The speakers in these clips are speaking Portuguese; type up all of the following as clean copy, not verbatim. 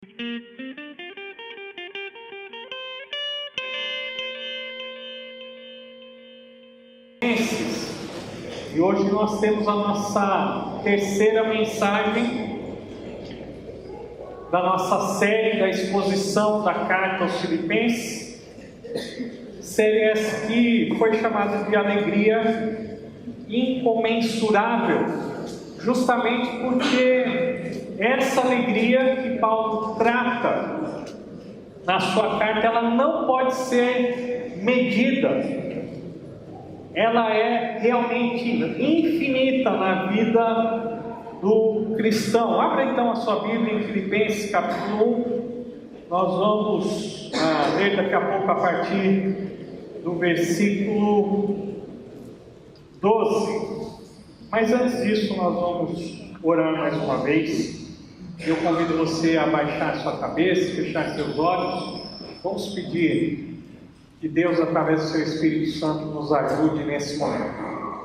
E hoje nós temos a nossa terceira mensagem da nossa série da exposição da carta aos Filipenses, série essa que foi chamada de alegria incomensurável, justamente porque essa alegria que Paulo trata na sua carta, ela não pode ser medida. Ela é realmente infinita na vida do cristão. Abra então a sua Bíblia em Filipenses capítulo 1. Nós vamos ler daqui a pouco a partir do versículo 12. Mas antes disso nós vamos orar mais uma vez. Eu convido você a baixar a sua cabeça, fechar seus olhos. Vamos pedir que Deus, através do seu Espírito Santo, nos ajude nesse momento.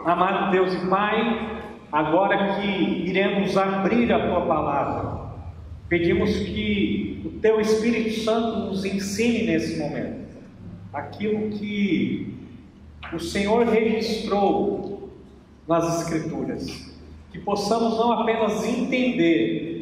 Amado Deus e Pai, agora que iremos abrir a Tua Palavra, pedimos que o Teu Espírito Santo nos ensine nesse momento aquilo que o Senhor registrou nas Escrituras, que possamos não apenas entender,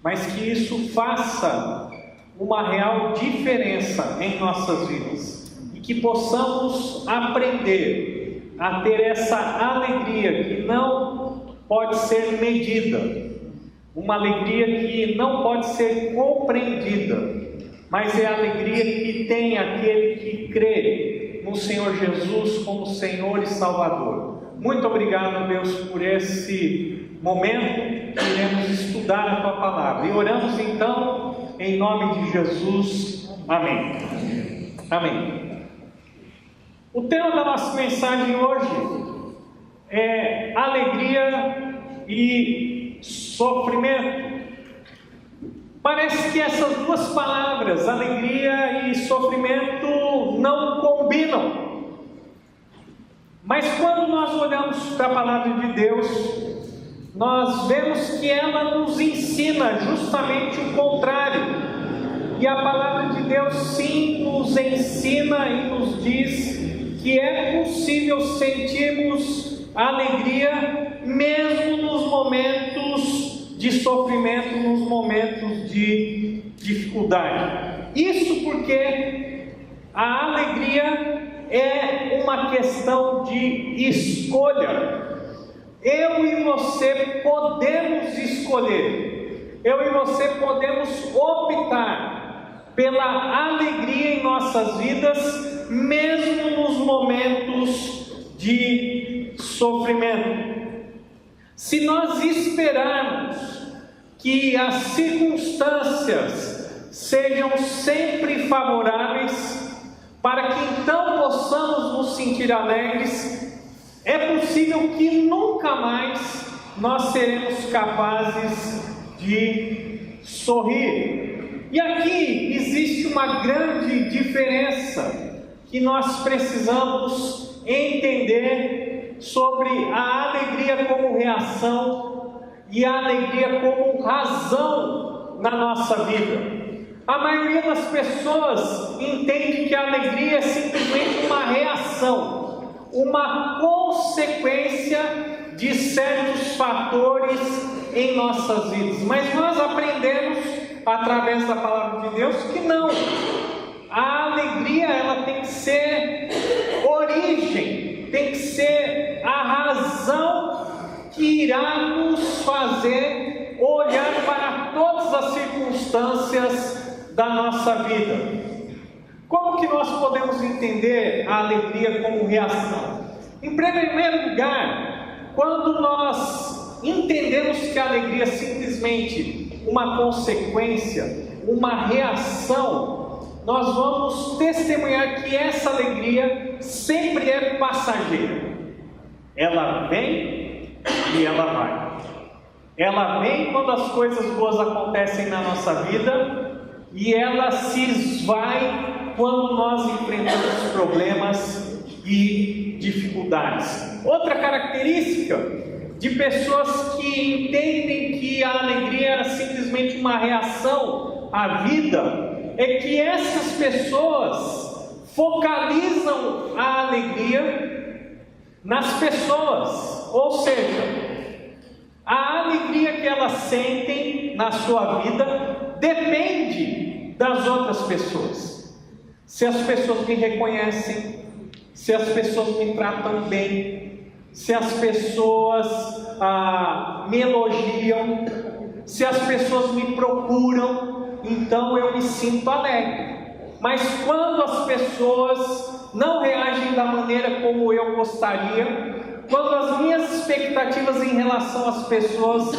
mas que isso faça uma real diferença em nossas vidas. Que possamos aprender a ter essa alegria que não pode ser medida, uma alegria que não pode ser compreendida, mas é a alegria que tem aquele que crê no Senhor Jesus como Senhor e Salvador. Muito obrigado, Deus, por esse momento que iremos estudar a Tua Palavra. E oramos então em nome de Jesus. Amém. Amém. O tema da nossa mensagem hoje é alegria e sofrimento. Parece que essas duas palavras, alegria e sofrimento, não combinam. Mas quando nós olhamos para a palavra de Deus, nós vemos que ela nos ensina justamente o contrário. E a palavra de Deus sim nos ensina e nos diz que é possível sentirmos alegria mesmo nos momentos de sofrimento, nos momentos de dificuldade. Isso porque a alegria é uma questão de escolha. Eu e você podemos escolher, eu e você podemos optar pela alegria em nossas vidas, mesmo nos momentos de sofrimento. Se nós esperarmos que as circunstâncias sejam sempre favoráveis, para que então possamos nos sentir alegres, é possível que nunca mais nós seremos capazes de sorrir. E aqui existe uma grande diferença que nós precisamos entender sobre a alegria como reação e a alegria como razão na nossa vida. A maioria das pessoas entende que a alegria é simplesmente uma reação, uma consequência de certos fatores em nossas vidas. Mas nós aprendemos através da palavra de Deus que não. A alegria, ela tem que ser origem, tem que ser a razão que irá nos fazer olhar para todas as circunstâncias da nossa vida. Como que nós podemos entender a alegria como reação? Em primeiro lugar, quando nós entendemos que a alegria é simplesmente uma consequência, uma reação, nós vamos testemunhar que essa alegria sempre é passageira. Ela vem e ela vai. Ela vem quando as coisas boas acontecem na nossa vida e ela se esvai quando nós enfrentamos problemas e dificuldades. Outra característica de pessoas que entendem que a alegria era simplesmente uma reação a vida é que essas pessoas focalizam a alegria nas pessoas, ou seja, a alegria que elas sentem na sua vida depende das outras pessoas. Se as pessoas me reconhecem, se as pessoas me tratam bem, se as pessoas me elogiam, se as pessoas me procuram, então eu me sinto alegre. Mas quando as pessoas não reagem da maneira como eu gostaria, quando as minhas expectativas em relação às pessoas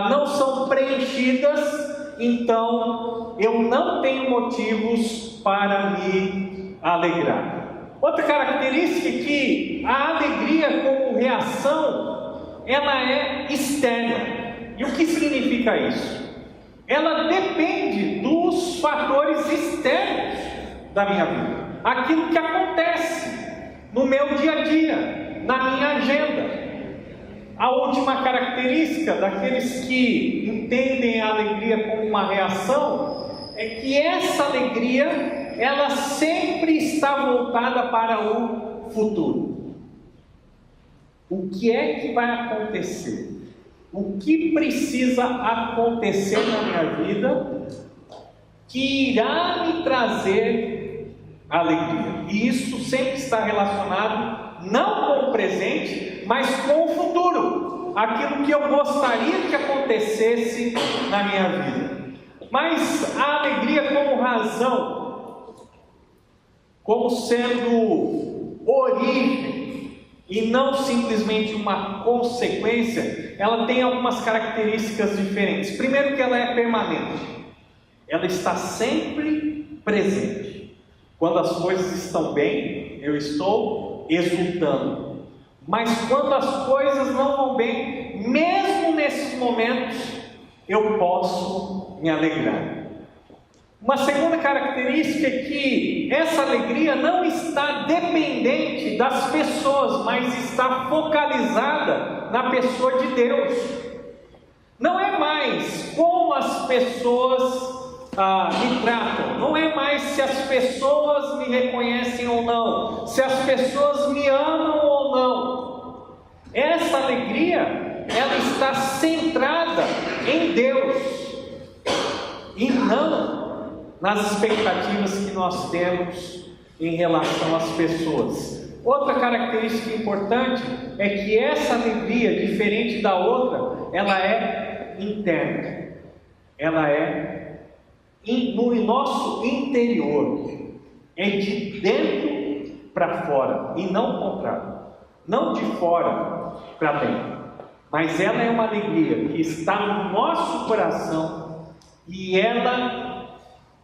não são preenchidas, então eu não tenho motivos para me alegrar. Outra característica é que a alegria como reação, ela é externa. E o que significa isso? Ela depende dos fatores externos da minha vida. Aquilo que acontece no meu dia a dia, na minha agenda. A última característica daqueles que entendem a alegria como uma reação é que essa alegria, ela sempre está voltada para o futuro. O que é que vai acontecer? O que precisa acontecer na minha vida que irá me trazer alegria? E isso sempre está relacionado não com o presente, mas com o futuro. Aquilo que eu gostaria que acontecesse na minha vida. Mas a alegria como razão, como sendo origem, e não simplesmente uma consequência, ela tem algumas características diferentes. Primeiro, que ela é permanente, ela está sempre presente. Quando as coisas estão bem, eu estou exultando, mas quando as coisas não vão bem, mesmo nesses momentos, eu posso me alegrar. Uma segunda característica é que essa alegria não está dependente das pessoas, mas está focalizada na pessoa de Deus. Não é mais como as pessoas me tratam, não é mais se as pessoas me reconhecem ou não, se as pessoas me amam ou não. Essa alegria, ela está centrada em Deus e não nas expectativas que nós temos em relação às pessoas. Outra característica importante é que essa alegria, diferente da outra, ela é interna. Ela é no nosso interior. É de dentro para fora e não o contrário. Não de fora para dentro. Mas ela é uma alegria que está no nosso coração e ela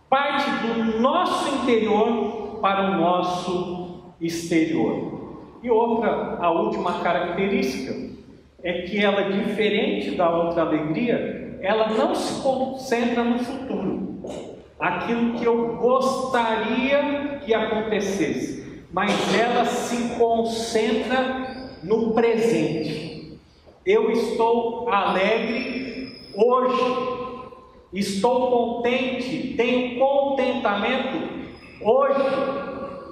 parte do nosso interior para o nosso exterior. E a última característica é que ela, diferente da outra alegria, ela não se concentra no futuro, aquilo que eu gostaria que acontecesse, mas ela se concentra no presente. Eu estou alegre hoje. Estou contente, tenho contentamento hoje,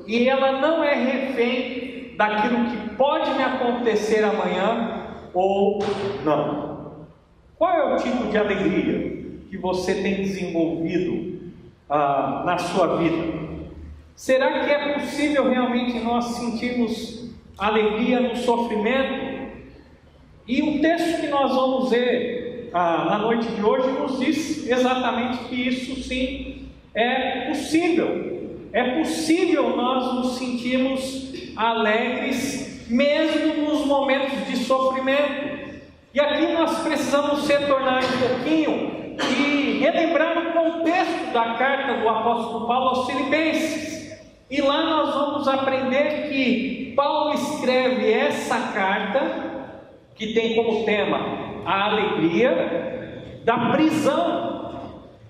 e ela não é refém daquilo que pode me acontecer amanhã ou não. Qual é o tipo de alegria que você tem desenvolvido na sua vida? Será que é possível realmente nós sentirmos alegria no sofrimento? E o texto que nós vamos ver na noite de hoje nos diz exatamente que isso sim é possível. É possível nós nos sentirmos alegres mesmo nos momentos de sofrimento. E aqui nós precisamos retornar um pouquinho e relembrar o contexto da carta do apóstolo Paulo aos Filipenses. E lá nós vamos aprender que Paulo escreve essa carta que tem como tema a alegria da prisão.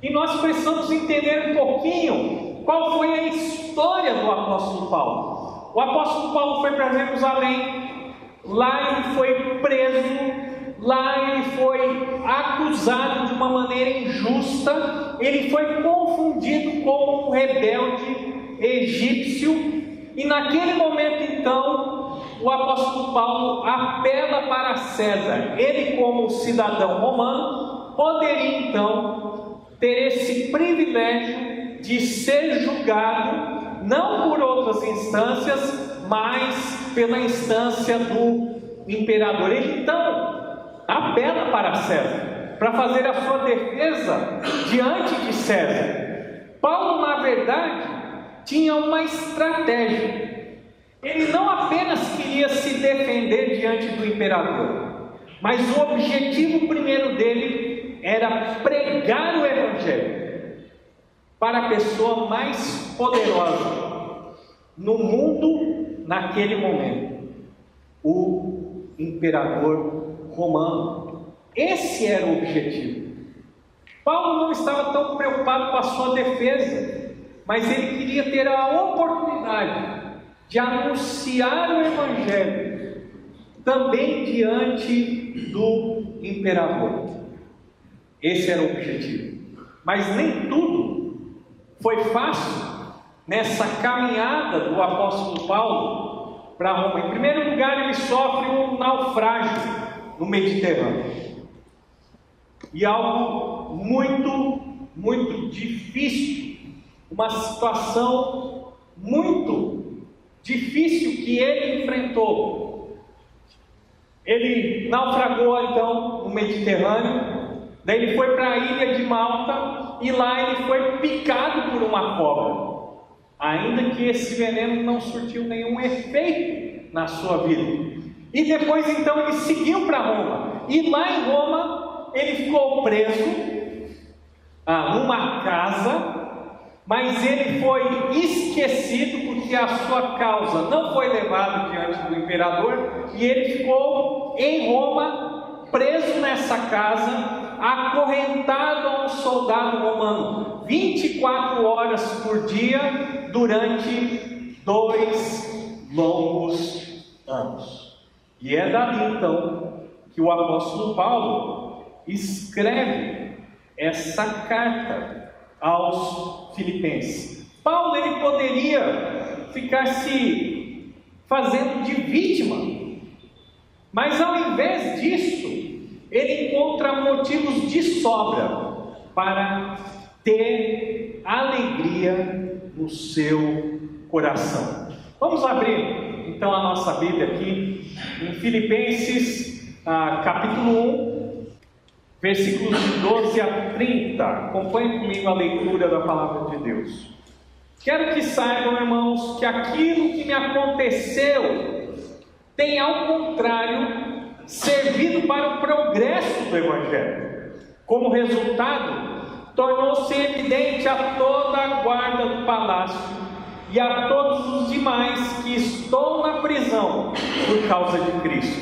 E nós precisamos entender um pouquinho qual foi a história do apóstolo Paulo. O apóstolo Paulo foi para Jerusalém, lá ele foi preso, Lá ele foi acusado de uma maneira injusta, ele foi confundido com um rebelde egípcio, e naquele momento então, o apóstolo Paulo apela para César. Ele, como cidadão romano, poderia então ter esse privilégio de ser julgado, não por outras instâncias, mas pela instância do imperador. Ele então apela para César, para fazer a sua defesa diante de César. Paulo, na verdade, tinha uma estratégia. Ele não apenas queria se defender diante do imperador, mas o objetivo primeiro dele era pregar o Evangelho para a pessoa mais poderosa no mundo naquele momento, o imperador romano. Esse era o objetivo. Paulo não estava tão preocupado com a sua defesa, mas ele queria ter a oportunidade de anunciar o Evangelho também diante do imperador. Esse era o objetivo. Mas nem tudo foi fácil nessa caminhada do apóstolo Paulo para Roma. Em primeiro lugar, ele sofre um naufrágio no Mediterrâneo, e algo muito difícil, uma situação muito difícil que ele enfrentou. Ele naufragou então no Mediterrâneo, daí ele foi para a ilha de Malta, e lá ele foi picado por uma cobra, ainda que esse veneno não surtiu nenhum efeito na sua vida. E depois então ele seguiu para Roma, e lá em Roma ele ficou preso numa casa, mas ele foi esquecido porque a sua causa não foi levada diante do imperador, e ele ficou em Roma, preso nessa casa, acorrentado a um soldado romano, 24 horas por dia, durante 2 longos anos. E é dali então que o apóstolo Paulo escreve essa carta aos Filipenses. Paulo, ele poderia ficar se fazendo de vítima, mas ao invés disso, ele encontra motivos de sobra para ter alegria no seu coração. Vamos abrir então a nossa Bíblia aqui em Filipenses capítulo 1, versículos de 12 a 30. Acompanhe comigo a leitura da palavra de Deus. Quero que saibam, irmãos, que aquilo que me aconteceu tem, ao contrário, servido para o progresso do Evangelho. Como resultado, tornou-se evidente a toda a guarda do palácio e a todos os demais que estão na prisão por causa de Cristo.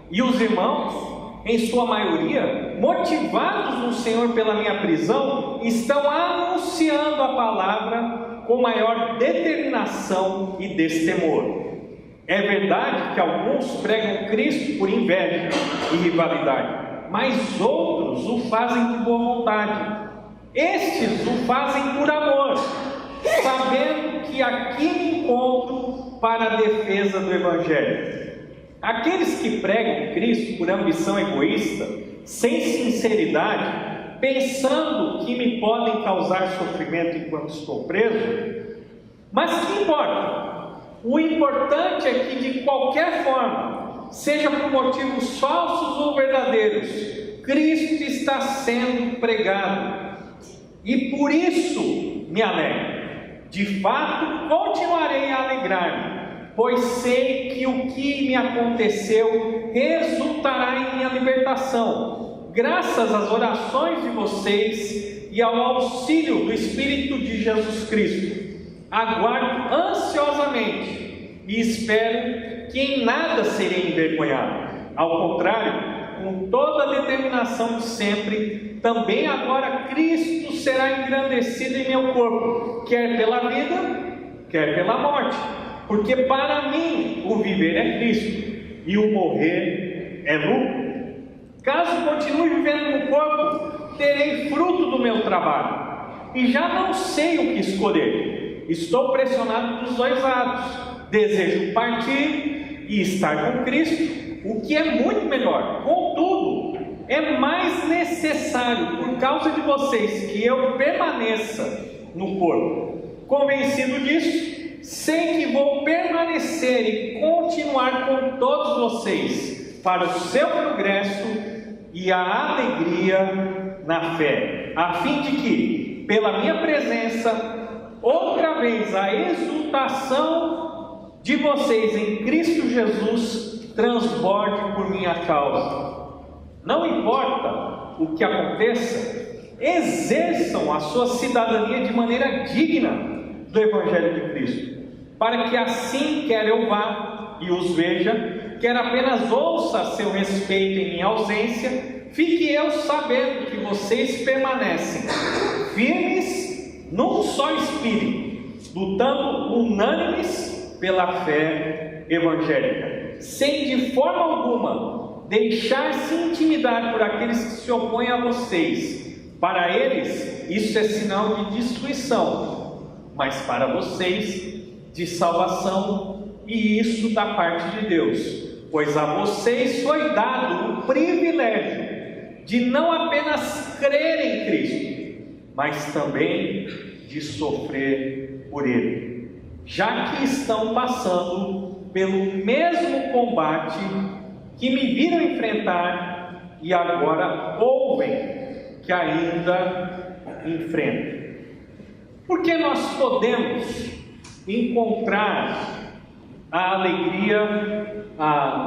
E os irmãos, em sua maioria, motivados no Senhor pela minha prisão, estão anunciando a palavra com maior determinação e destemor. É verdade que alguns pregam Cristo por inveja e rivalidade, mas outros o fazem de boa vontade. Estes o fazem por amor, sabendo que aqui me encontro para a defesa do Evangelho. Aqueles que pregam Cristo por ambição egoísta, sem sinceridade, pensando que me podem causar sofrimento enquanto estou preso, mas que importa? O importante é que, de qualquer forma, seja por motivos falsos ou verdadeiros, Cristo está sendo pregado, e por isso me alegro. De fato, continuarei a alegrar-me, pois sei que o que me aconteceu resultará em minha libertação, graças às orações de vocês e ao auxílio do Espírito de Jesus Cristo. Aguardo ansiosamente e espero que em nada serei envergonhado. Ao contrário, com toda a determinação de sempre, também agora Cristo será engrandecido em meu corpo, quer pela vida, quer pela morte. Porque para mim o viver é Cristo e o morrer é lucro. Caso continue vivendo no corpo, terei fruto do meu trabalho. E já não sei o que escolher. Estou pressionado dos dois lados. Desejo partir e estar com Cristo, o que é muito melhor. Contudo, é mais necessário, por causa de vocês, que eu permaneça no corpo. Convencido disso, sei que vou permanecer e continuar com todos vocês, para o seu progresso e a alegria na fé, a fim de que, pela minha presença, outra vez a exultação de vocês em Cristo Jesus transborde por minha causa. Não importa o que aconteça, exerçam a sua cidadania de maneira digna do Evangelho de Cristo, para que assim, quer eu vá e os veja, quer apenas ouça a seu respeito em minha ausência, fique eu sabendo que vocês permanecem firmes num só espírito, lutando unânimes pela fé evangélica, sem de forma alguma deixar-se intimidar por aqueles que se opõem a vocês. Para eles isso é sinal de destruição, mas para vocês de salvação, e isso da parte de Deus, pois a vocês foi dado o privilégio de não apenas crer em Cristo, mas também de sofrer por Ele, já que estão passando pelo mesmo combate que me viram enfrentar e agora ouvem que ainda enfrentam. Porque nós podemos encontrar a alegria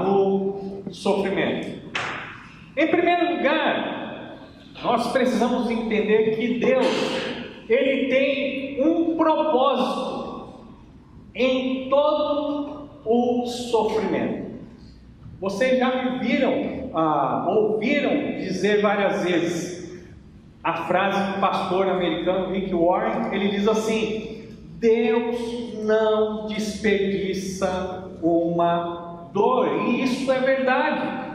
no sofrimento. Em primeiro lugar, nós precisamos entender que Deus, Ele tem um propósito em todo o sofrimento. Vocês já me viram, ouviram dizer várias vezes a frase do pastor americano Rick Warren. Ele diz assim: Deus não desperdiça uma dor, e isso é verdade.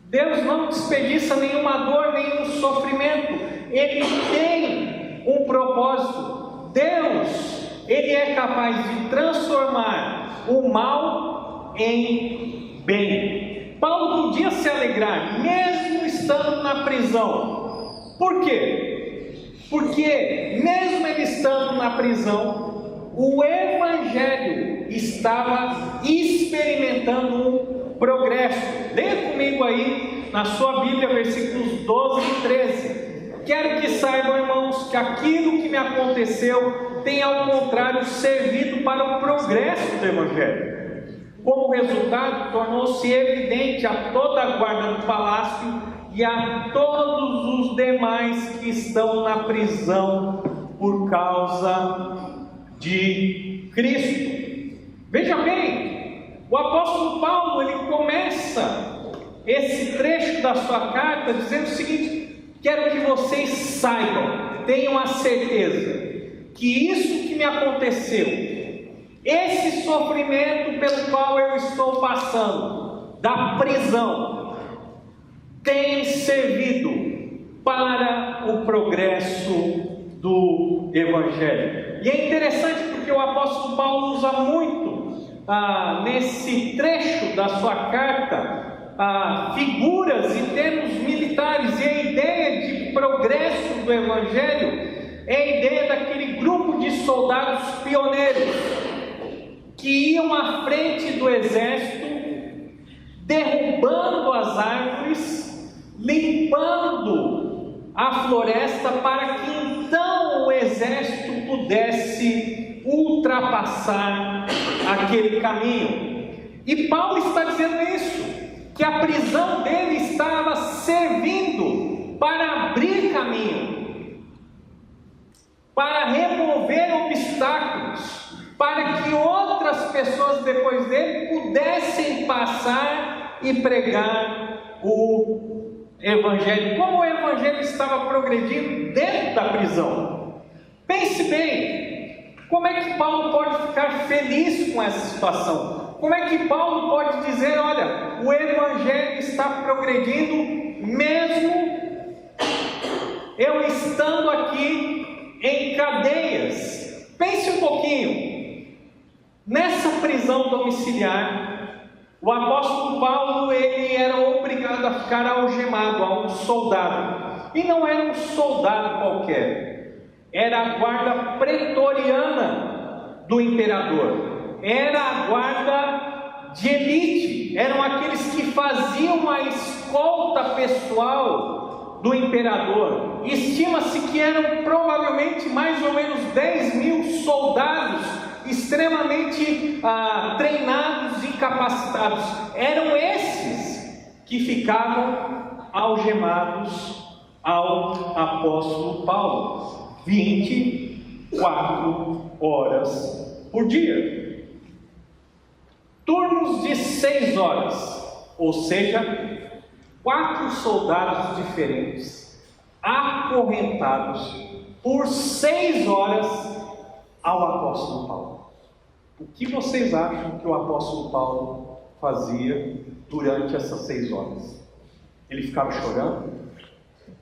Deus não desperdiça nenhuma dor, nenhum sofrimento. Ele tem um propósito. Deus, Ele é capaz de transformar o mal em bem. Paulo podia se alegrar, mesmo estando na prisão. Por quê? Porque, mesmo ele estando na prisão, o Evangelho estava experimentando um progresso. Leia comigo aí na sua Bíblia, versículos 12 e 13. Quero que saibam, irmãos, que aquilo que me aconteceu tem, ao contrário, servido para o progresso do Evangelho. Como resultado, tornou-se evidente a toda a guarda do palácio e a todos os demais que estão na prisão por causa de Cristo. Veja bem, o apóstolo Paulo, ele começa esse trecho da sua carta dizendo o seguinte: quero que vocês saibam, tenham a certeza que isso que me aconteceu, esse sofrimento pelo qual eu estou passando, da prisão, tem servido para o progresso do Evangelho. E é interessante porque o apóstolo Paulo usa muito nesse trecho da sua carta figuras e termos militares, e a ideia de progresso do Evangelho é a ideia daquele grupo de soldados pioneiros que iam à frente do exército, derrubando as árvores, limpando a floresta, para que então o exército pudesse ultrapassar aquele caminho. E Paulo está dizendo isso, que a prisão dele estava servindo para abrir caminho, para remover obstáculos, para que outras pessoas depois dele pudessem passar e pregar o Evangelho. Como o Evangelho estava progredindo dentro da prisão. Pense bem, como é que Paulo pode ficar feliz com essa situação? Como é que Paulo pode dizer: olha, o Evangelho está progredindo mesmo eu estando aqui em cadeias. Pense um pouquinho, nessa prisão domiciliar, o apóstolo Paulo, ele era obrigado a ficar algemado a um soldado, e não era um soldado qualquer, era a guarda pretoriana do imperador, era a guarda de elite, eram aqueles que faziam a escolta pessoal do imperador. Estima-se que eram provavelmente mais ou menos 10.000 soldados extremamente treinados e capacitados. Eram esses que ficavam algemados ao apóstolo Paulo 24 horas por dia, turnos de 6 horas, ou seja, 4 soldados diferentes, acorrentados por 6 horas ao apóstolo Paulo. O que vocês acham que o apóstolo Paulo fazia durante essas 6 horas? Ele ficava chorando?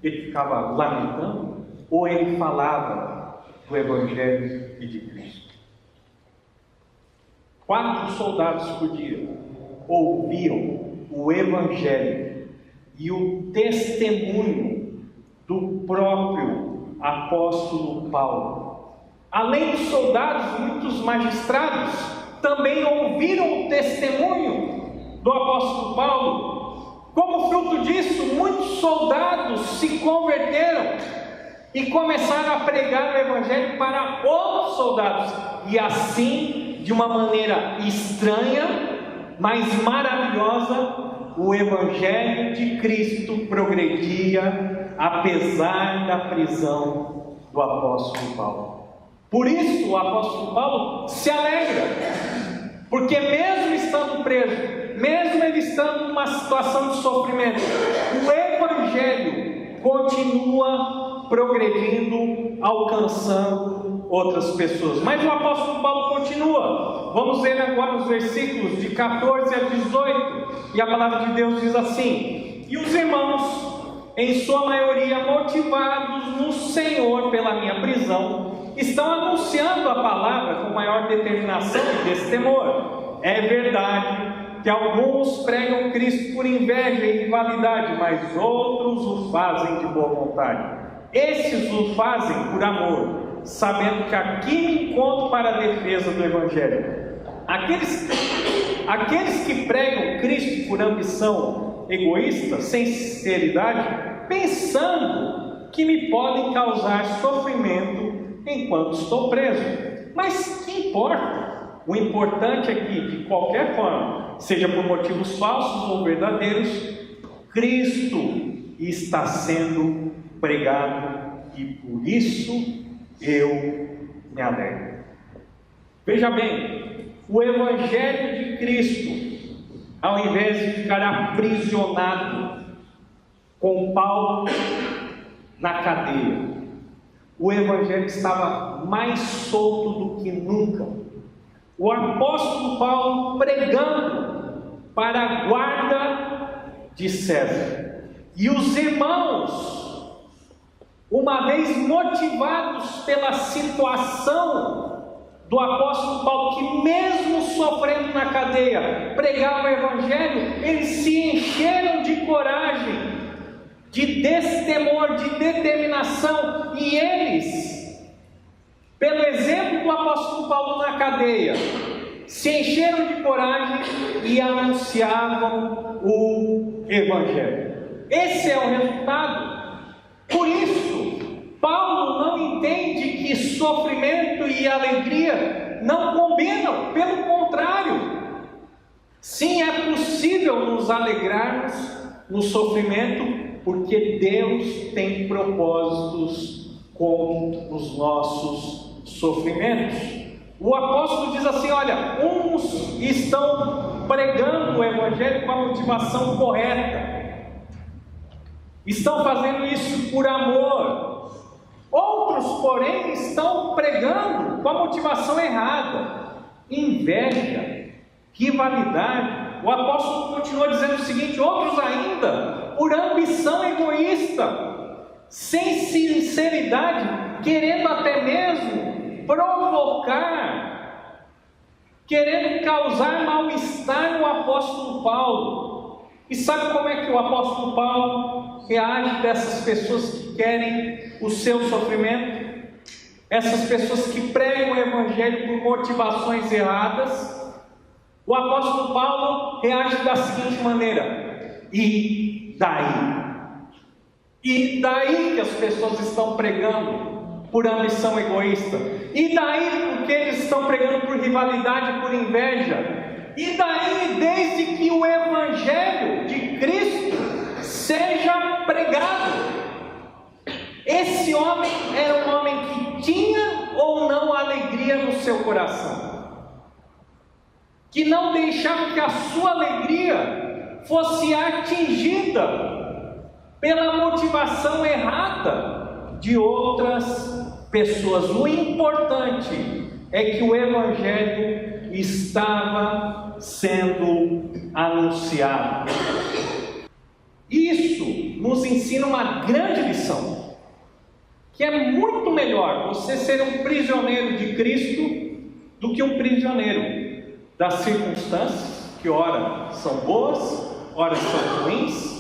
Ele ficava lamentando? Ou ele falava do Evangelho e de Cristo? 4 soldados por dia ouviam o Evangelho e o testemunho do próprio apóstolo Paulo. Além dos soldados, muitos magistrados também ouviram o testemunho do apóstolo Paulo. Como fruto disso, muitos soldados se converteram e começaram a pregar o Evangelho para outros soldados. E assim, de uma maneira estranha, mas maravilhosa, o Evangelho de Cristo progredia, apesar da prisão do apóstolo Paulo. Por isso o apóstolo Paulo se alegra, porque mesmo estando preso, mesmo ele estando numa situação de sofrimento, o Evangelho continua progredindo, alcançando outras pessoas. Mas o apóstolo Paulo continua. Vamos ver agora os versículos de 14 a 18, e a palavra de Deus diz assim: e os irmãos, em sua maioria motivados no Senhor pela minha prisão, estão anunciando a palavra com maior determinação e destemor. É verdade que alguns pregam Cristo por inveja e rivalidade, mas outros o fazem de boa vontade. Esses o fazem por amor, sabendo que aqui me encontro para a defesa do Evangelho. Aqueles que pregam Cristo por ambição egoísta, sem sinceridade, pensando que me podem causar sofrimento enquanto estou preso. Mas que importa? O importante é que, de qualquer forma, seja por motivos falsos ou verdadeiros, Cristo está sendo pregado, e por isso eu me alegro. Veja bem, o Evangelho de Cristo, ao invés de ficar aprisionado com Paulo na cadeia, o Evangelho estava mais solto do que nunca. O apóstolo Paulo pregando para a guarda de César, e os irmãos, uma vez motivados pela situação do apóstolo Paulo, que mesmo sofrendo na cadeia, pregava o Evangelho, eles se encheram de coragem, de destemor, de determinação, e eles, pelo exemplo do apóstolo Paulo na cadeia, se encheram de coragem e anunciavam o Evangelho. Esse é o resultado. Por isso, Paulo não entende que sofrimento e alegria não combinam, pelo contrário. Sim, é possível nos alegrarmos no sofrimento, porque Deus tem propósitos com os nossos sofrimentos. O apóstolo diz assim: olha, uns estão pregando o Evangelho com a motivação correta, estão fazendo isso por amor. Outros, porém, estão pregando com a motivação errada, inveja, rivalidade. O apóstolo continua dizendo o seguinte: outros ainda por ambição egoísta, sem sinceridade, querendo até mesmo provocar, querendo causar mal-estar no apóstolo Paulo. E sabe como é que o apóstolo Paulo reage dessas pessoas que querem o seu sofrimento? Essas pessoas que pregam o Evangelho por motivações erradas. O apóstolo Paulo reage da seguinte maneira: e daí? E daí que as pessoas estão pregando por ambição egoísta? E daí porque eles estão pregando por rivalidade, por inveja? E daí desde que o Evangelho de Cristo seja pregado? Esse homem era um homem que tinha ou não alegria no seu coração, que não deixava que a sua alegria fosse atingida pela motivação errada de outras pessoas. O importante é que o Evangelho estava sendo anunciado. Isso nos ensina uma grande lição, que é muito melhor você ser um prisioneiro de Cristo do que um prisioneiro das circunstâncias, que ora são boas, ora são ruins.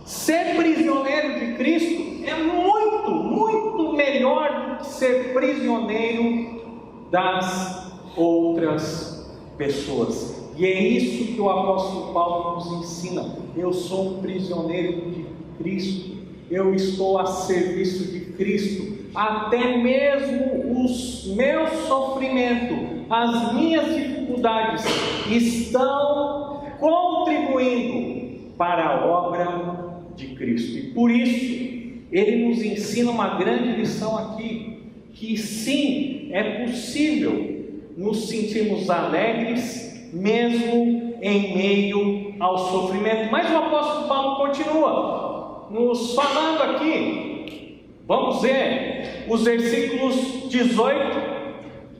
Ser prisioneiro de Cristo é muito, muito melhor do que ser prisioneiro das outras pessoas. E é isso que o apóstolo Paulo nos ensina. Eu sou um prisioneiro de Cristo. Eu estou a serviço de Cristo. Até mesmo os meus sofrimentos, as minhas dificuldades estão contribuindo para a obra de Cristo. E por isso, ele nos ensina uma grande lição aqui, que sim, é possível nos sentirmos alegres, mesmo em meio ao sofrimento. Mas o apóstolo Paulo continua nos falando aqui. Vamos ver os versículos 18,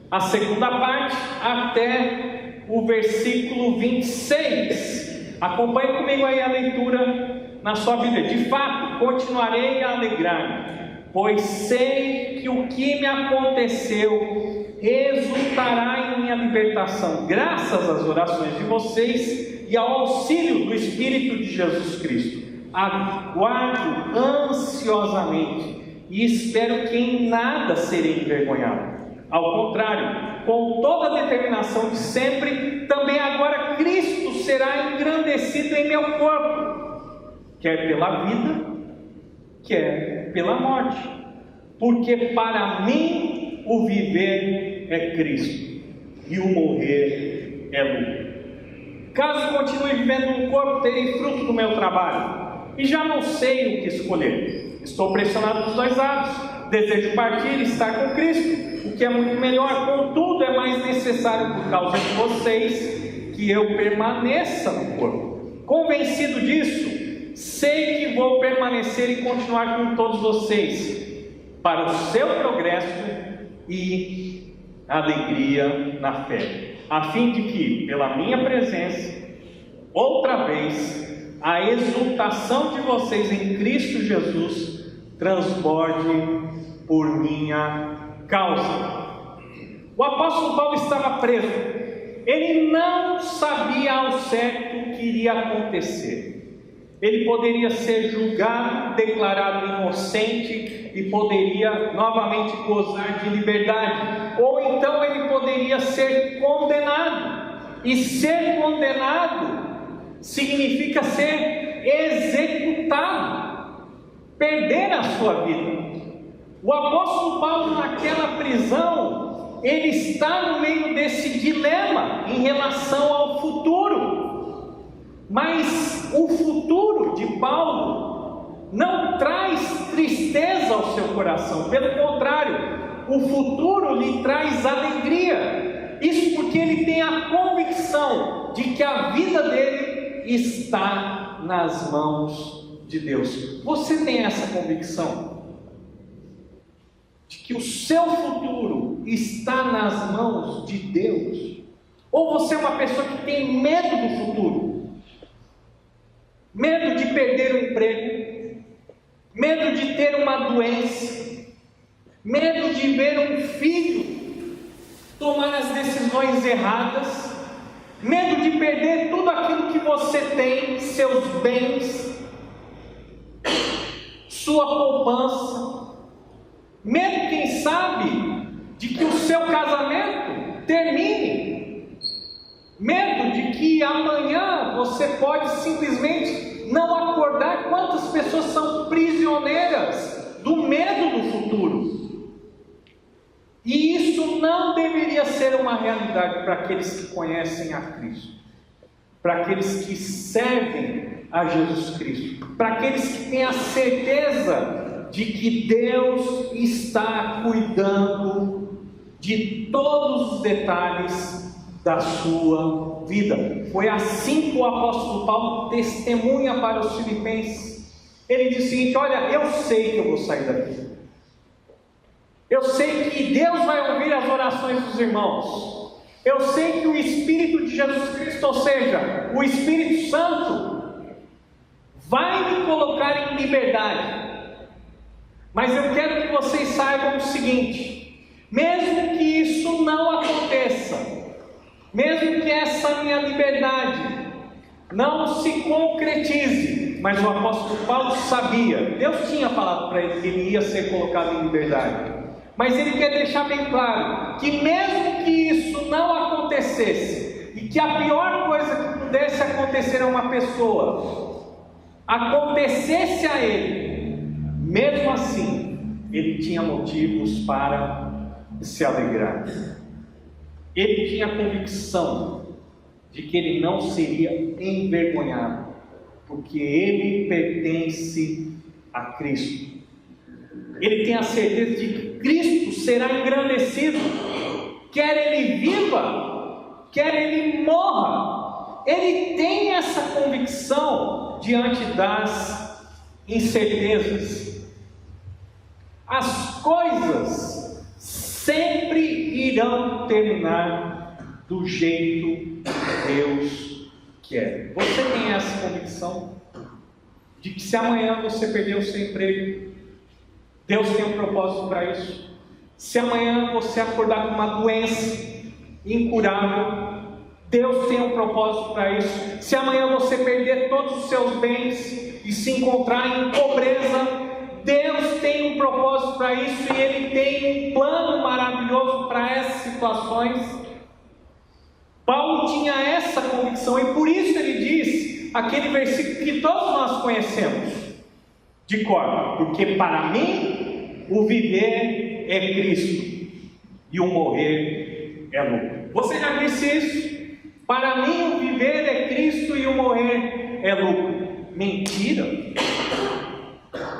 a segunda parte, até o versículo 26. Acompanhe comigo aí a leitura na sua Bíblia. De fato, continuarei a alegrar-me, pois sei que o que me aconteceu resultará em minha libertação, graças às orações de vocês e ao auxílio do Espírito de Jesus Cristo. Aguardo ansiosamente e espero que em nada serei envergonhado. Ao contrário, com toda a determinação de sempre, também agora Cristo será engrandecido em meu corpo, quer pela vida, quer pela morte. Porque para mim o viver é Cristo e o morrer é lucro. Caso continue vivendo no corpo, terei fruto do meu trabalho, e já não sei o que escolher. Estou pressionado dos dois lados. Desejo partir e estar com Cristo, o que é muito melhor. Contudo, é mais necessário, por causa de vocês, que eu permaneça no corpo. Convencido disso, sei que vou permanecer e continuar com todos vocês, para o seu progresso e alegria na fé, a fim de que, pela minha presença, outra vez, a exultação de vocês em Cristo Jesus transborde por minha causa. O apóstolo Paulo estava preso. Ele não sabia ao certo o que iria acontecer. Ele poderia ser julgado, declarado inocente e poderia novamente gozar de liberdade, ou então ele poderia ser condenado. E ser condenado significa ser executado, perder a sua vida. O apóstolo Paulo, naquela prisão, ele está no meio desse dilema em relação ao futuro. Mas o futuro de Paulo não traz tristeza ao seu coração, pelo contrário, o futuro lhe traz alegria. Isso porque ele tem a convicção de que a vida dele está nas mãos de Deus. Você tem essa convicção de que o seu futuro está nas mãos de Deus? Ou você é uma pessoa que tem medo do futuro, medo de perder o emprego, medo de ter uma doença, medo de ver um filho tomar as decisões erradas, medo de perder tudo aquilo que você tem, seus bens, sua poupança, medo, quem sabe, de que o seu casamento termine, medo de que amanhã você pode simplesmente não acordar. Quantas pessoas são prisioneiras do medo do futuro? E isso não deveria ser uma realidade para aqueles que conhecem a Cristo, para aqueles que servem a Jesus Cristo, para aqueles que têm a certeza de que Deus está cuidando de todos os detalhes da sua vida. Foi assim que o apóstolo Paulo testemunha para os filipenses. Ele diz o seguinte: olha, eu sei que eu vou sair daqui, eu sei que Deus vai ouvir as orações dos irmãos, eu sei que o Espírito de Jesus Cristo, ou seja, o Espírito Santo, vai me colocar em liberdade. Mas eu quero que vocês saibam o seguinte: mesmo que isso não aconteça, mesmo que essa minha liberdade não se concretize, mas o apóstolo Paulo sabia, Deus tinha falado para ele que ele ia ser colocado em liberdade, mas ele quer deixar bem claro que mesmo que isso não acontecesse, e que a pior coisa que pudesse acontecer a uma pessoa acontecesse a ele, mesmo assim ele tinha motivos para se alegrar. Ele tinha a convicção de que ele não seria envergonhado, porque ele pertence a Cristo. Ele tem a certeza de que Cristo será engrandecido, quer ele viva, quer ele morra. Ele tem essa convicção diante das incertezas. As coisas sempre irão terminar do jeito que Deus quer. Você tem essa convicção de que se amanhã você perder o seu emprego, Deus tem um propósito para isso? Se amanhã você acordar com uma doença incurável, Deus tem um propósito para isso? Se amanhã você perder todos os seus bens e se encontrar em pobreza, Deus tem um propósito para isso e Ele tem um plano maravilhoso para essas situações. Paulo tinha essa convicção e por isso ele diz aquele versículo que todos nós conhecemos de cor: porque para mim o viver é Cristo e o morrer é lucro. Você já disse isso? Para mim o viver é Cristo e o morrer é lucro. Mentira.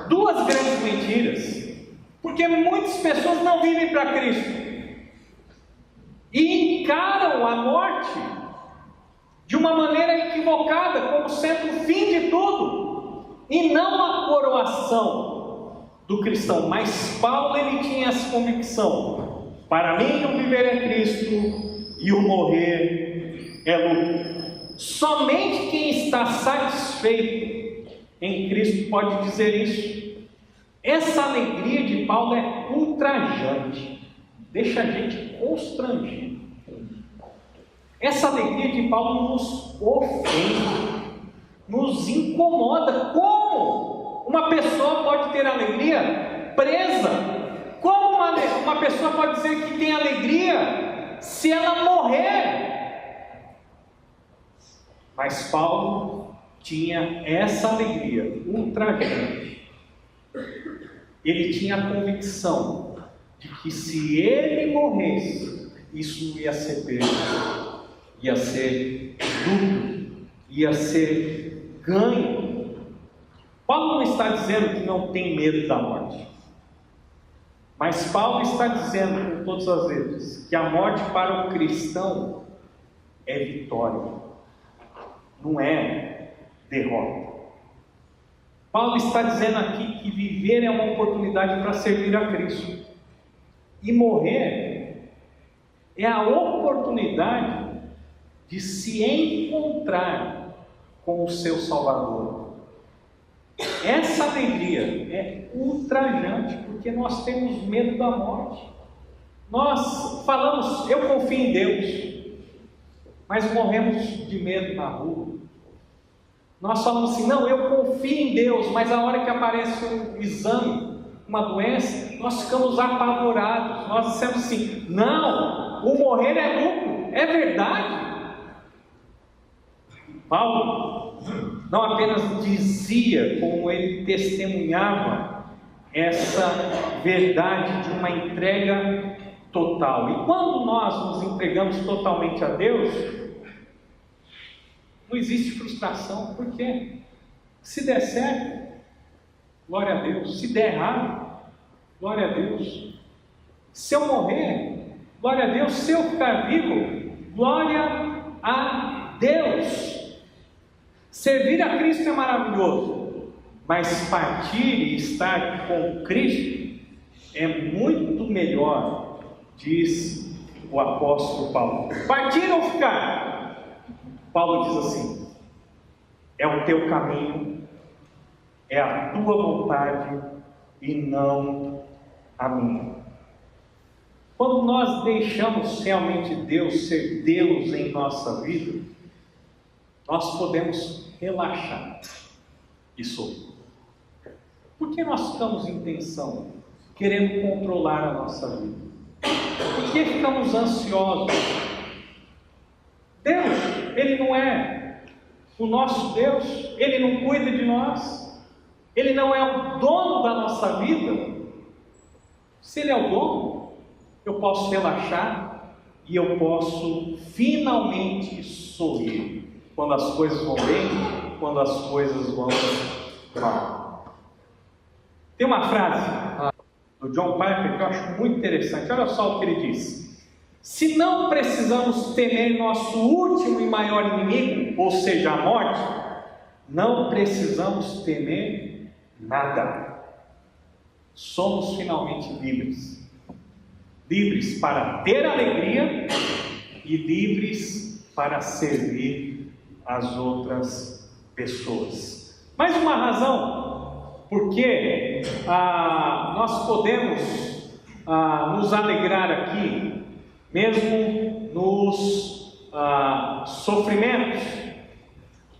Duas grandes mentiras, porque muitas pessoas não vivem para Cristo e encaram a morte de uma maneira equivocada, como sendo o fim de tudo, e não a coroação do cristão. Mas Paulo, ele tinha essa convicção: para mim o viver é Cristo e o morrer é lucro. Somente quem está satisfeito em Cristo pode dizer isso. Essa alegria de Paulo é ultrajante, deixa a gente constrangido. Essa alegria de Paulo nos ofende, nos incomoda. Como uma pessoa pode ter alegria presa? Como uma pessoa pode dizer que tem alegria se ela morrer? Mas Paulo tinha essa alegria ultrajante. Ele tinha a convicção de que se ele morresse, isso não ia ser perda, ia ser lucro, ia ser ganho. Paulo não está dizendo que não tem medo da morte, mas Paulo está dizendo com todas as letras que a morte para o cristão é vitória, não é derrota. Paulo está dizendo aqui que viver é uma oportunidade para servir a Cristo, e morrer é a oportunidade de se encontrar com o seu Salvador. Essa alegria é ultrajante, porque nós temos medo da morte. Nós falamos, eu confio em Deus, mas morremos de medo na rua. Nós falamos assim, não, eu confio em Deus, mas a hora que aparece um exame, uma doença, nós ficamos apavorados. Nós dissemos assim, não, o morrer é lucro, é verdade. Paulo não apenas dizia, como ele testemunhava essa verdade de uma entrega total. E quando nós nos entregamos totalmente a Deus, não existe frustração. Por quê? Se der certo, glória a Deus. Se der errado, glória a Deus. Se eu morrer, glória a Deus. Se eu ficar vivo, glória a Deus. Servir a Cristo é maravilhoso, mas partir e estar com Cristo é muito melhor, diz o apóstolo Paulo. Partir ou ficar? Paulo diz assim: é o teu caminho, é a tua vontade e não a minha. Quando nós deixamos realmente Deus ser Deus em nossa vida, nós podemos relaxar e sorrir. Por que nós ficamos em tensão, querendo controlar a nossa vida? Por que ficamos ansiosos? Deus, Ele não é o nosso Deus, Ele não cuida de nós, Ele não é o dono da nossa vida. Se Ele é o dono, eu posso relaxar e eu posso finalmente sorrir quando as coisas vão bem, quando as coisas vão mal. Tem uma frase do John Piper que eu acho muito interessante. Olha só o que ele diz: se não precisamos temer nosso último e maior inimigo, ou seja, a morte, não precisamos temer nada. Somos finalmente livres. Livres para ter alegria e livres para servir as outras pessoas. Mais uma razão porque nós podemos nos alegrar aqui, mesmo nos sofrimentos.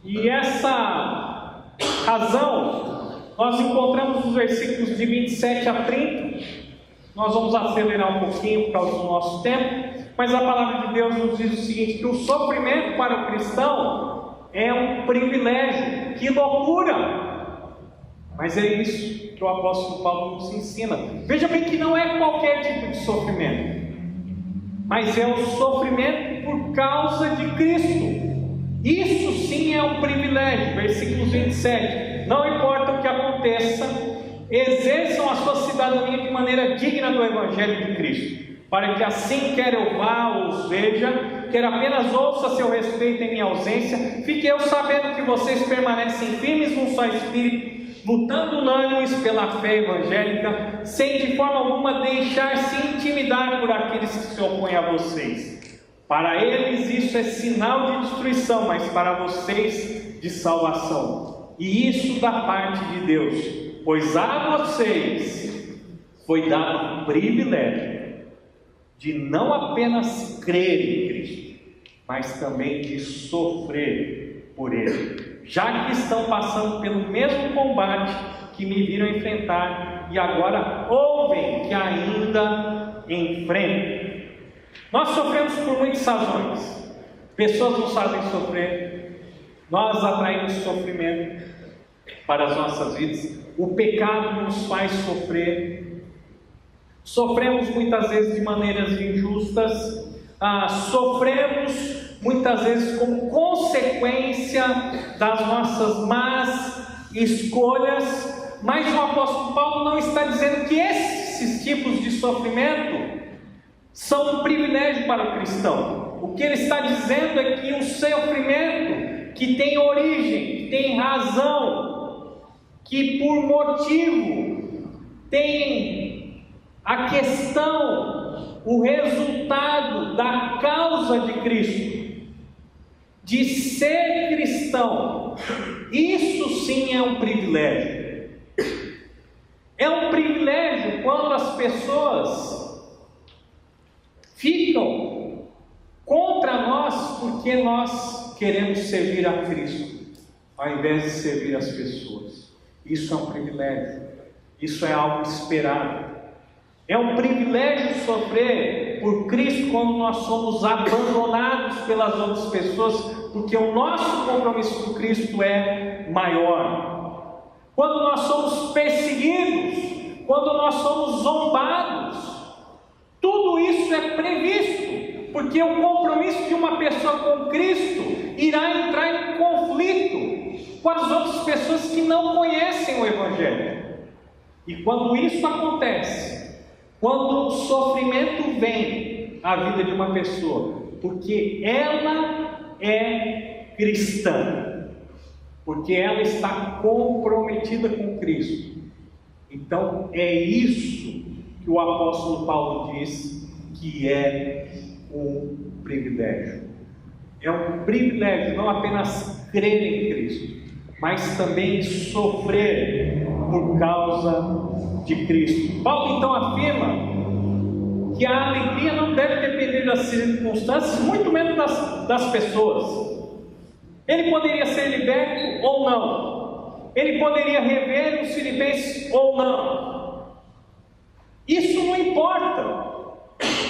E essa razão nós encontramos nos versículos de 27 a 30. Nós vamos acelerar um pouquinho por causa do nosso tempo, mas a palavra de Deus nos diz o seguinte: que o sofrimento para o cristão é um privilégio. Que loucura! Mas é isso que o apóstolo Paulo nos ensina. Veja bem que não é qualquer tipo de sofrimento, mas é o sofrimento por causa de Cristo. Isso sim é um privilégio. Versículo 27: não importa o que aconteça, exerçam a sua cidadania de maneira digna do Evangelho de Cristo, para que assim quer eu vá ou os veja, quer apenas ouça a seu respeito em minha ausência, fique eu sabendo que vocês permanecem firmes num só espírito, lutando unânimes pela fé evangélica, sem de forma alguma deixar-se intimidar por aqueles que se opõem a vocês. Para eles isso é sinal de destruição, mas para vocês de salvação. E isso da parte de Deus, pois a vocês foi dado o privilégio de não apenas crer em Cristo, mas também de sofrer por Ele, já que estão passando pelo mesmo combate que me viram enfrentar e agora ouvem que ainda enfrentam. Nós sofremos por muitas razões. Pessoas nos fazem sofrer, nós atraímos sofrimento para as nossas vidas, o pecado nos faz sofrer. Sofremos muitas vezes de maneiras injustas, sofremos muitas vezes como consequência das nossas más escolhas, mas o apóstolo Paulo não está dizendo que esses tipos de sofrimento são um privilégio para o cristão. O que ele está dizendo é que o sofrimento que tem origem, que tem razão, que por motivo tem a questão, o resultado da causa de Cristo, de ser cristão, Isso sim é um privilégio. É um privilégio quando as pessoas ficam contra nós porque nós queremos servir a Cristo, ao invés de servir as pessoas. Isso é um privilégio. Isso é algo esperado. É um privilégio sofrer por Cristo quando nós somos abandonados pelas outras pessoas, porque o nosso compromisso com Cristo é maior. Quando nós somos perseguidos, quando nós somos zombados, tudo isso é previsto, porque o compromisso de uma pessoa com Cristo irá entrar em conflito com as outras pessoas que não conhecem o Evangelho. E quando isso acontece, quando o sofrimento vem à vida de uma pessoa, porque ela é cristã, porque ela está comprometida com Cristo, então é isso que o apóstolo Paulo diz que é um privilégio. É um privilégio não apenas crer em Cristo, mas também sofrer por causa de Cristo. Paulo então afirma que a alegria não deve depender das circunstâncias, muito menos das pessoas. Ele poderia ser liberto ou não, ele poderia rever os filipenses ou não, isso não importa.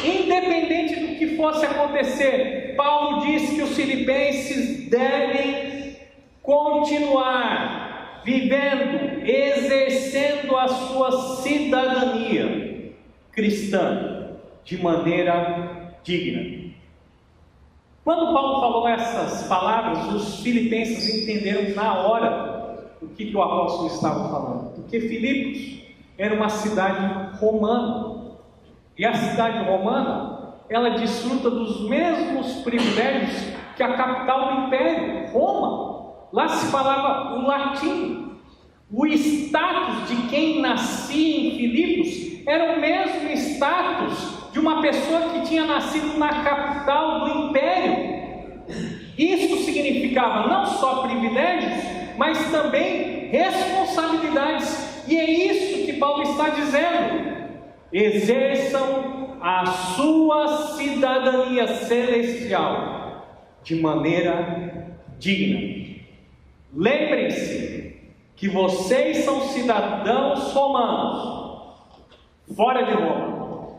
Independente do que fosse acontecer, Paulo diz que os filipenses devem continuar vivendo, exercendo a sua cidadania cristã de maneira digna. Quando Paulo falou essas palavras, os filipenses entenderam na hora o que o apóstolo estava falando, porque Filipos era uma cidade romana, e a cidade romana, ela desfruta dos mesmos privilégios que a capital do império, Roma. Lá se falava o latim. O status de quem nascia em Filipos era o mesmo status de uma pessoa que tinha nascido na capital do império. Isso significava não só privilégios, mas também responsabilidades. E é isso que Paulo está dizendo. Exerçam a sua cidadania celestial de maneira digna. Lembrem-se que vocês são cidadãos romanos, fora de Roma.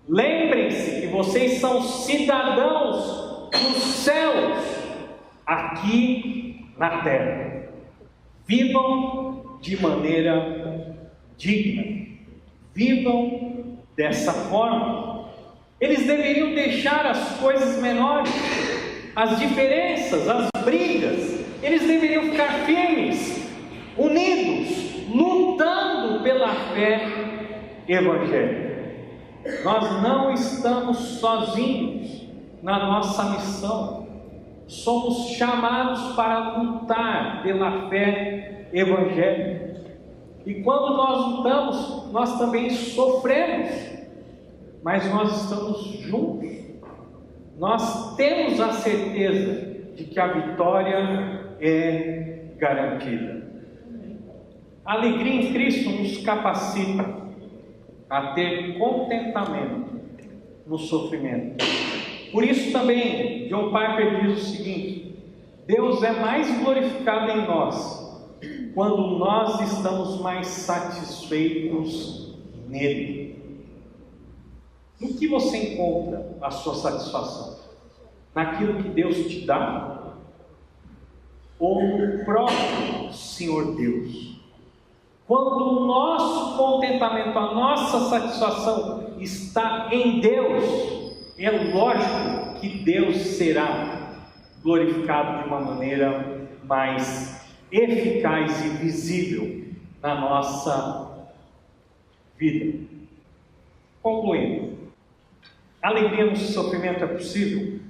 Lembrem-se que vocês são cidadãos dos céus, aqui na terra. Vivam de maneira digna. Vivam dessa forma. Eles deveriam deixar as coisas menores, as diferenças, as brigas. Eles deveriam ficar firmes, unidos, lutando pela fé evangélica. Nós não estamos sozinhos na nossa missão. Somos chamados para lutar pela fé evangélica. E quando nós lutamos, nós também sofremos, mas nós estamos juntos. Nós temos a certeza de que a vitória é garantida. A alegria em Cristo nos capacita a ter contentamento no sofrimento. Por isso também, John Piper diz o seguinte: Deus é mais glorificado em nós quando nós estamos mais satisfeitos nele. No que você encontra a sua satisfação? Naquilo que Deus te dá? Ou no próprio Senhor Deus? Quando o nosso contentamento, a nossa satisfação está em Deus, é lógico que Deus será glorificado de uma maneira mais eficaz e visível na nossa vida. Concluindo, a alegria no sofrimento é possível?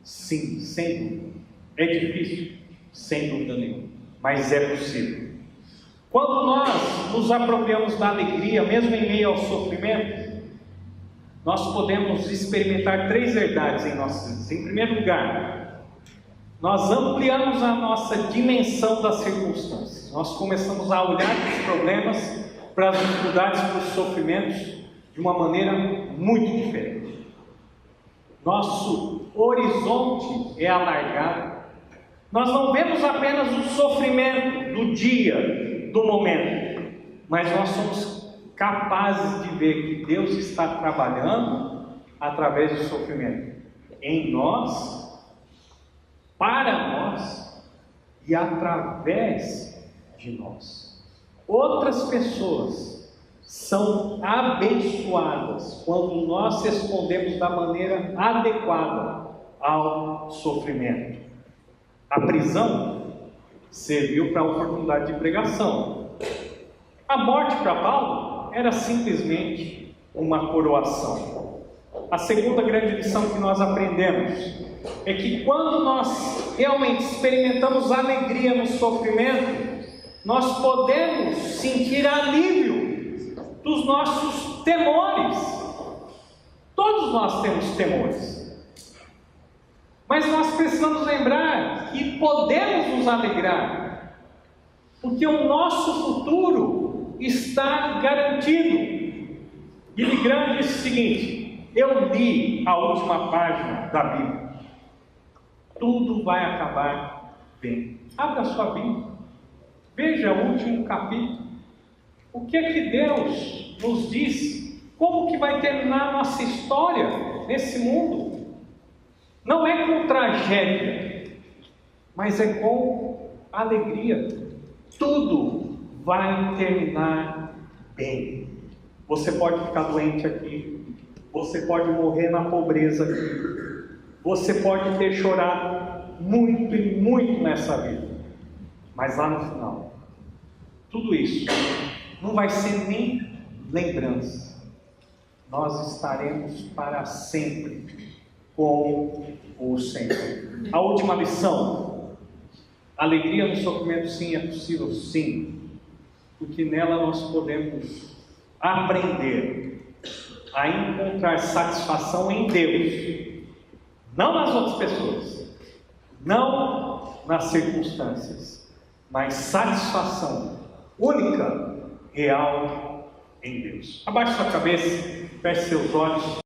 Sim, sem dúvida. É difícil? Sem dúvida nenhuma, mas é possível. Quando nós nos apropriamos da alegria, mesmo em meio ao sofrimento, nós podemos experimentar três verdades em nossas vidas. Em primeiro lugar, nós ampliamos a nossa dimensão das circunstâncias. Nós começamos a olhar para os problemas, para as dificuldades, para os sofrimentos de uma maneira muito diferente. Nosso horizonte é alargado. Nós não vemos apenas o sofrimento do dia, do momento, mas nós somos capazes de ver que Deus está trabalhando através do sofrimento, em nós, para nós e através de nós. Outras pessoas são abençoadas quando nós respondemos da maneira adequada ao sofrimento. A prisão serviu para a oportunidade de pregação. A morte para Paulo era simplesmente uma coroação. A segunda grande lição que nós aprendemos é que quando nós realmente experimentamos alegria no sofrimento, nós podemos sentir alívio dos nossos temores. Todos nós temos temores. Mas nós precisamos lembrar que podemos nos alegrar, porque o nosso futuro está garantido. Billy Graham disse o seguinte: eu li a última página da Bíblia. Tudo vai acabar bem. Abra sua Bíblia. Veja o último capítulo. O que é que Deus nos diz? Como que vai terminar a nossa história nesse mundo? Não é com tragédia, mas é com alegria. Tudo vai terminar bem. Você pode ficar doente aqui, você pode morrer na pobreza aqui, você pode ter chorado muito e muito nessa vida, mas lá no final, tudo isso não vai ser nem lembrança. Nós estaremos para sempre com o Senhor. A última lição: alegria no sofrimento, sim, é possível, sim, porque nela nós podemos aprender a encontrar satisfação em Deus, não nas outras pessoas, não nas circunstâncias, mas satisfação única, real em Deus. Abaixe sua cabeça, feche seus olhos.